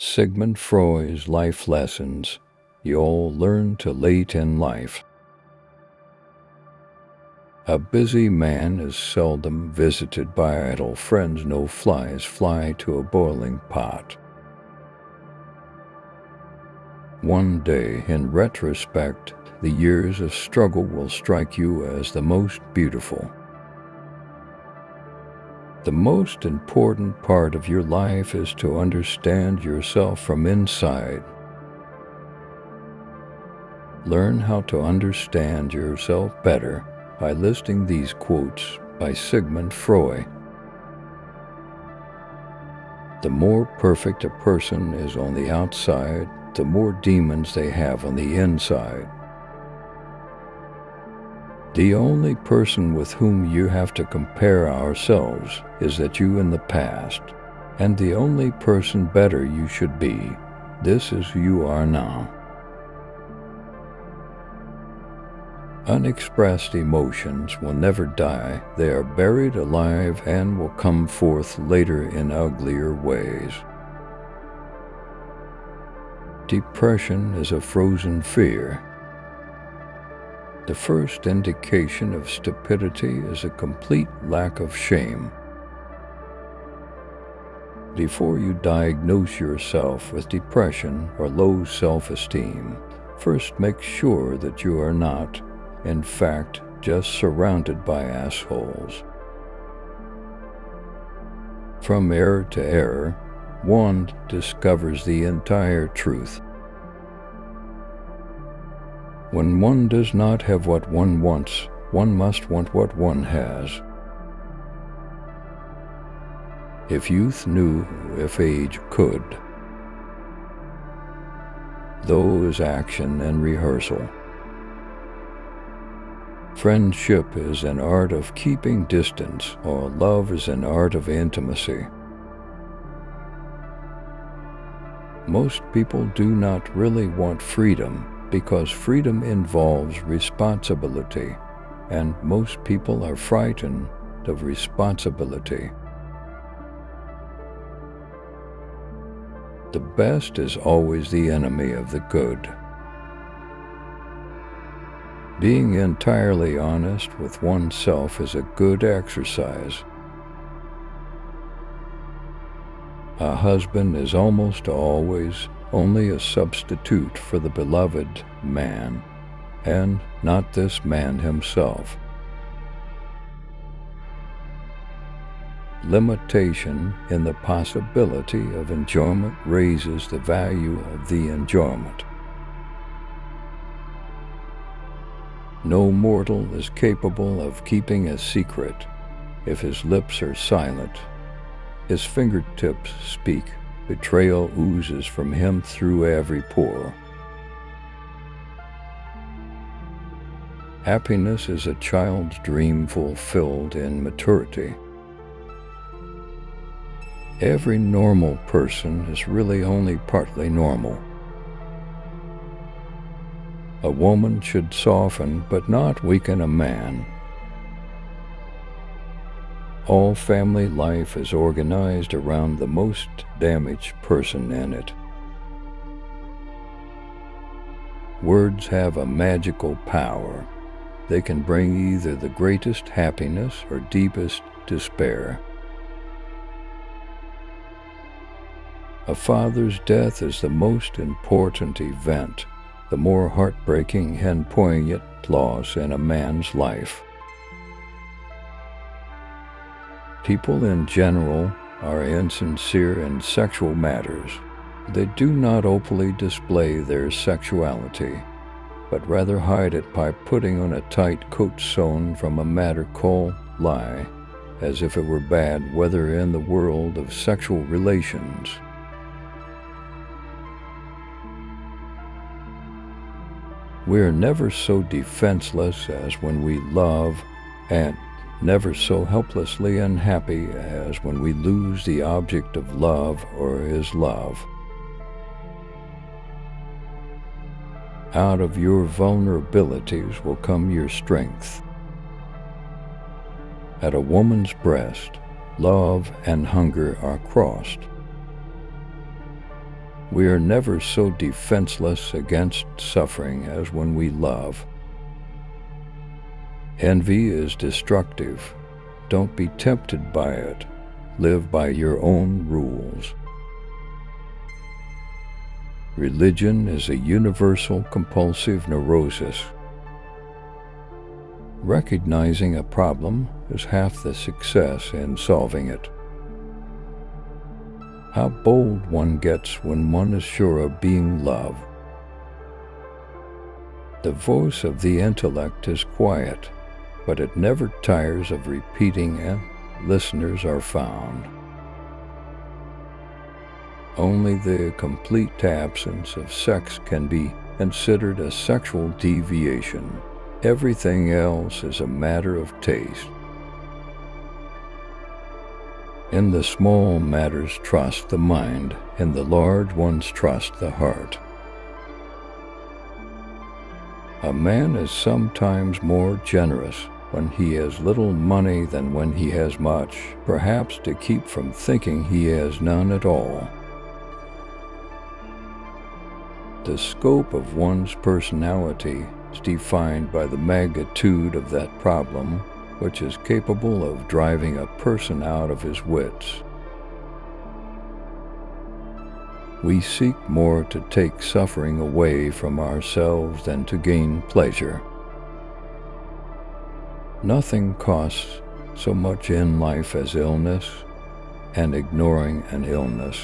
Sigmund Freud's life lessons you'll learn too late in life. A busy man is seldom visited by idle friends. No flies fly to a boiling pot. One day, in retrospect, the years of struggle will strike you as the most beautiful. The most important part of your life is to understand yourself from inside. Learn how to understand yourself better by listing these quotes by Sigmund Freud. The more perfect a person is on the outside, the more demons they have on the inside. The only person with whom you have to compare ourselves is that you in the past, and the only person better you should be. This is who you are now. Unexpressed emotions will never die. They are buried alive and will come forth later in uglier ways. Depression is a frozen fear. The first indication of stupidity is a complete lack of shame. Before you diagnose yourself with depression or low self-esteem, first make sure that you are not, in fact, just surrounded by assholes. From error to error, one discovers the entire truth. When one does not have what one wants, one must want what one has. If youth knew, if age could. Though is action and rehearsal. Friendship is an art of keeping distance, or love is an art of intimacy. Most people do not really want freedom, because freedom involves responsibility, and most people are frightened of responsibility. The best is always the enemy of the good. Being entirely honest with oneself is a good exercise. A husband is almost always only a substitute for the beloved man, and not this man himself. Limitation in the possibility of enjoyment raises the value of the enjoyment. No mortal is capable of keeping a secret if his lips are silent. His fingertips speak. Betrayal oozes from him through every pore. Happiness is a child's dream fulfilled in maturity. Every normal person is really only partly normal. A woman should soften but not weaken a man. All family life is organized around the most damaged person in it. Words have a magical power. They can bring either the greatest happiness or deepest despair. A father's death is the most important event, the more heartbreaking and poignant loss in a man's life. People in general are insincere in sexual matters. They do not openly display their sexuality, but rather hide it by putting on a tight coat sewn from a matter called lie, as if it were bad weather in the world of sexual relations. We are never so defenseless as when we love, and never so helplessly unhappy as when we lose the object of love or his love. Out of your vulnerabilities will come your strength. At a woman's breast, love and hunger are crossed. We are never so defenseless against suffering as when we love. Envy is destructive. Don't be tempted by it. Live by your own rules. Religion is a universal compulsive neurosis. Recognizing a problem is half the success in solving it. How bold one gets when one is sure of being loved. The voice of the intellect is quiet, but it never tires of repeating, and listeners are found. Only the complete absence of sex can be considered a sexual deviation. Everything else is a matter of taste. In the small matters trust the mind, in the large ones trust the heart. A man is sometimes more generous when he has little money than when he has much, perhaps to keep from thinking he has none at all. The scope of one's personality is defined by the magnitude of that problem, which is capable of driving a person out of his wits. We seek more to take suffering away from ourselves than to gain pleasure. Nothing costs so much in life as illness and ignoring an illness.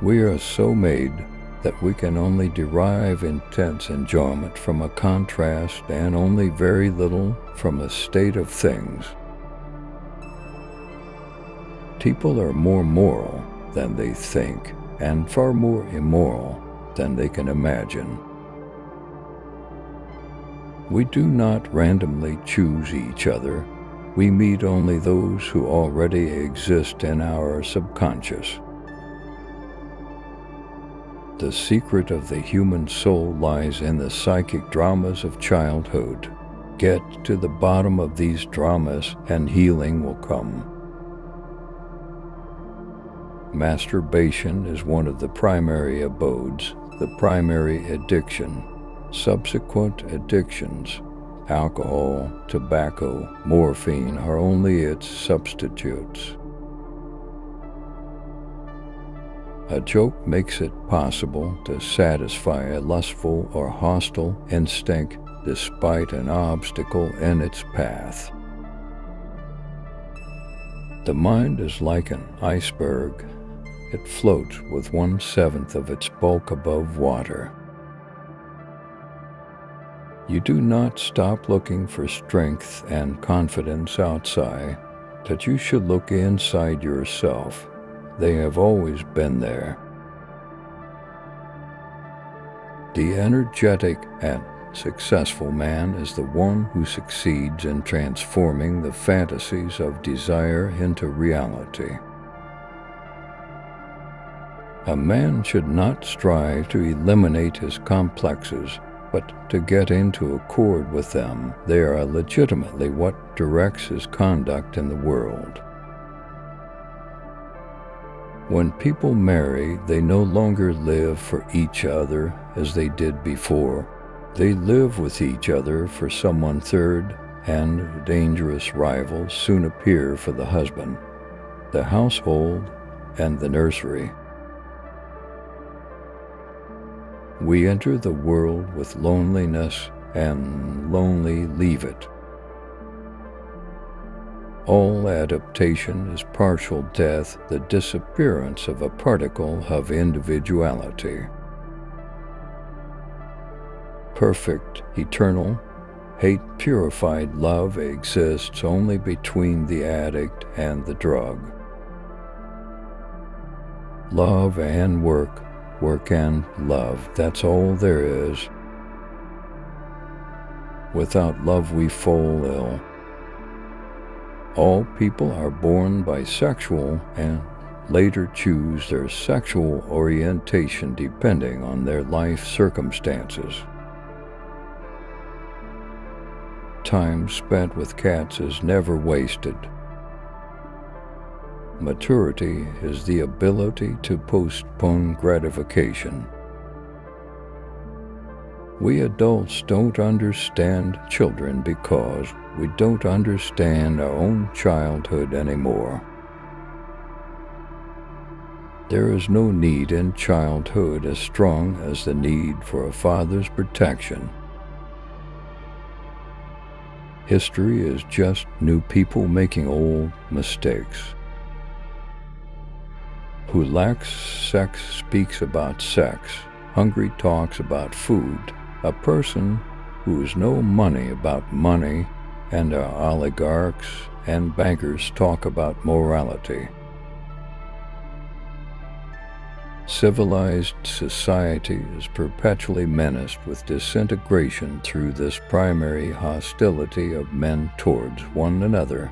We are so made that we can only derive intense enjoyment from a contrast and only very little from a state of things. People are more moral than they think, and far more immoral than they can imagine. We do not randomly choose each other. We meet only those who already exist in our subconscious. The secret of the human soul lies in the psychic dramas of childhood. Get to the bottom of these dramas and healing will come. Masturbation is one of the primary abodes, the primary addiction. Subsequent addictions, alcohol, tobacco, morphine, are only its substitutes. A joke makes it possible to satisfy a lustful or hostile instinct despite an obstacle in its path. The mind is like an iceberg. It floats with 1/7 of its bulk above water. You do not stop looking for strength and confidence outside, but you should look inside yourself. They have always been there. The energetic and successful man is the one who succeeds in transforming the fantasies of desire into reality. A man should not strive to eliminate his complexes, but to get into accord with them. They are legitimately what directs his conduct in the world. When people marry, they no longer live for each other as they did before. They live with each other for someone third, and dangerous rivals soon appear for the husband, the household, and the nursery. We enter the world with loneliness and lonely leave it. All adaptation is partial death, the disappearance of a particle of individuality. Perfect, eternal, hate-purified love exists only between the addict and the drug. Love and work and love, that's all there is. Without love we fall ill. All people are born bisexual and later choose their sexual orientation depending on their life circumstances. Time spent with cats is never wasted. Maturity is the ability to postpone gratification. We adults don't understand children because we don't understand our own childhood anymore. There is no need in childhood as strong as the need for a father's protection. History is just new people making old mistakes. Who lacks sex speaks about sex. Hungry talks about food. A person who has no money about money, and our oligarchs and bankers talk about morality. Civilized society is perpetually menaced with disintegration through this primary hostility of men towards one another.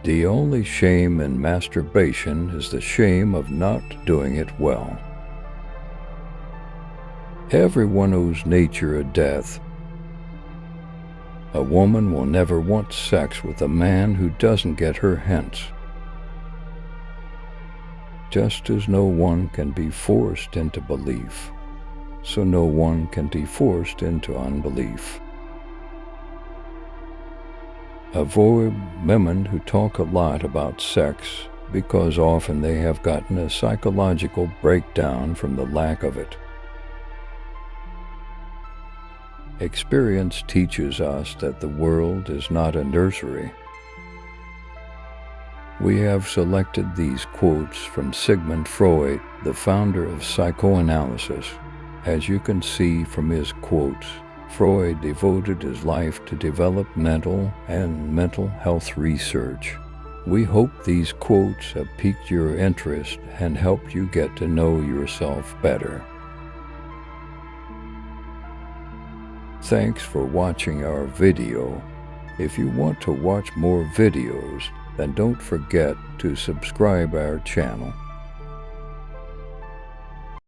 The only shame in masturbation is the shame of not doing it well. Everyone owes nature a death. A woman will never want sex with a man who doesn't get her hence. Just as no one can be forced into belief, so no one can be forced into unbelief. Avoid women who talk a lot about sex because often they have gotten a psychological breakdown from the lack of it. Experience teaches us that the world is not a nursery. We have selected these quotes from Sigmund Freud, the founder of psychoanalysis. As you can see from his quotes, Freud devoted his life to developmental and mental health research. We hope these quotes have piqued your interest and helped you get to know yourself better. Thanks for watching our video. If you want to watch more videos, then don't forget to subscribe our channel.